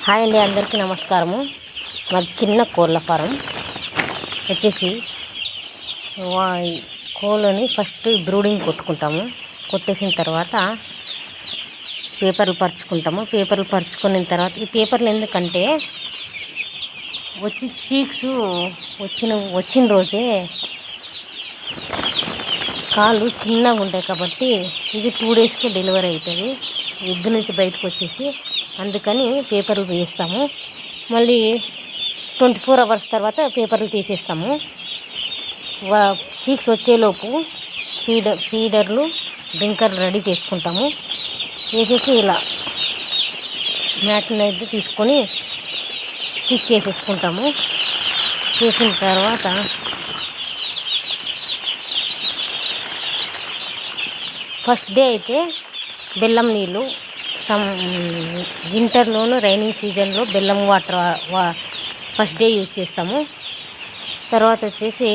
Hi అండి, అందరికీ నమస్కారము. మాది చిన్న కోళ్ళ ఫారం వచ్చేసి కోళ్ళని ఫస్ట్ బ్రూడింగ్ కొట్టుకుంటాము. కొట్టేసిన తర్వాత పేపర్లు పరుచుకుంటాము. పేపర్లు పరుచుకున్న తర్వాత ఈ పేపర్లు ఎందుకంటే చీక్స్ వచ్చిన రోజే కాళ్ళు చిన్నగా ఉంటాయి కాబట్టి ఇది 2 డేస్కే డెలివరీ అవుతుంది. ఎగ్ నుంచి బయటకు వచ్చేసి అందుకని పేపర్లు వేస్తాము. మళ్ళీ 24 అవర్స్ తర్వాత పేపర్లు తీసేస్తాము. చీక్స్ వచ్చేలోపు ఫీడర్లు డ్రింకర్లు రెడీ చేసుకుంటాము. వేసేసి ఇలా మ్యాట్ని అయితే తీసుకొని స్టిచ్ చేసేసుకుంటాము. చేసిన తర్వాత ఫస్ట్ డే అయితే బెల్లం నీళ్ళు, వింటర్లోను రైనింగ్ సీజన్లో బెల్లం వాటర్ ఫస్ట్ డే యూజ్ చేస్తాము. తర్వాత వచ్చేసి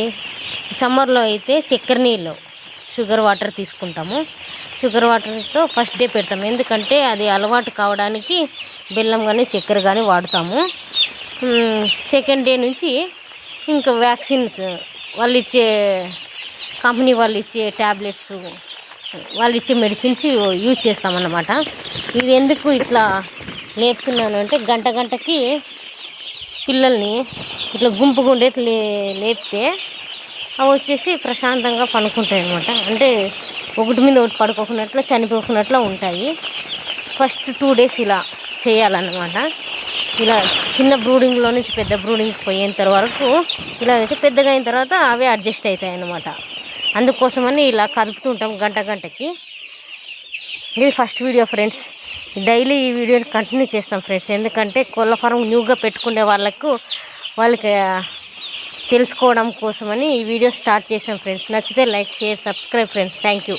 సమ్మర్లో అయితే చక్కెర నీళ్ళు, షుగర్ వాటర్ తీసుకుంటాము. షుగర్ వాటర్తో ఫస్ట్ డే పెడతాము. ఎందుకంటే అది అలవాటు కావడానికి బెల్లం కానీ చక్కెర కానీ వాడుతాము. సెకండ్ డే నుంచి ఇంకా వ్యాక్సిన్స్ వాళ్ళు ఇచ్చే కంపెనీ వాళ్ళు ఇచ్చే ట్యాబ్లెట్స్, వాళ్ళు ఇచ్చే మెడిసిన్స్ యూజ్ చేస్తామన్నమాట. ఇది ఎందుకు ఇట్లా లేపుతున్నాను అంటే గంటకి పిల్లల్ని ఇట్లా గుంపుగుండే లేపితే అవి వచ్చేసి ప్రశాంతంగా పడుకుంటాయి అన్నమాట. అంటే ఒకటి మీద ఒకటి పడుకోకున్నట్లు చనిపోకున్నట్లు ఉంటాయి. ఫస్ట్ 2 డేస్ ఇలా చేయాలన్నమాట. ఇలా చిన్న బ్రూడింగ్లో నుంచి పెద్ద బ్రూడింగ్ పోయేంత వరకు ఇలా అయితే పెద్దగా అయిన తర్వాత అవే అడ్జస్ట్ అవుతాయి అన్నమాట. అందుకోసమని ఇలా కలుపుతుంటాం గంటకి. ఇది ఫస్ట్ వీడియో ఫ్రెండ్స్. డైలీ ఈ వీడియోని కంటిన్యూ చేస్తాం ఫ్రెండ్స్. ఎందుకంటే కోళ్ళ ఫారం న్యూగా పెట్టుకునే వాళ్ళకి తెలుసుకోవడం కోసమని ఈ వీడియో స్టార్ట్ చేసాం ఫ్రెండ్స్. నచ్చితే like, share, subscribe friends. Thank you.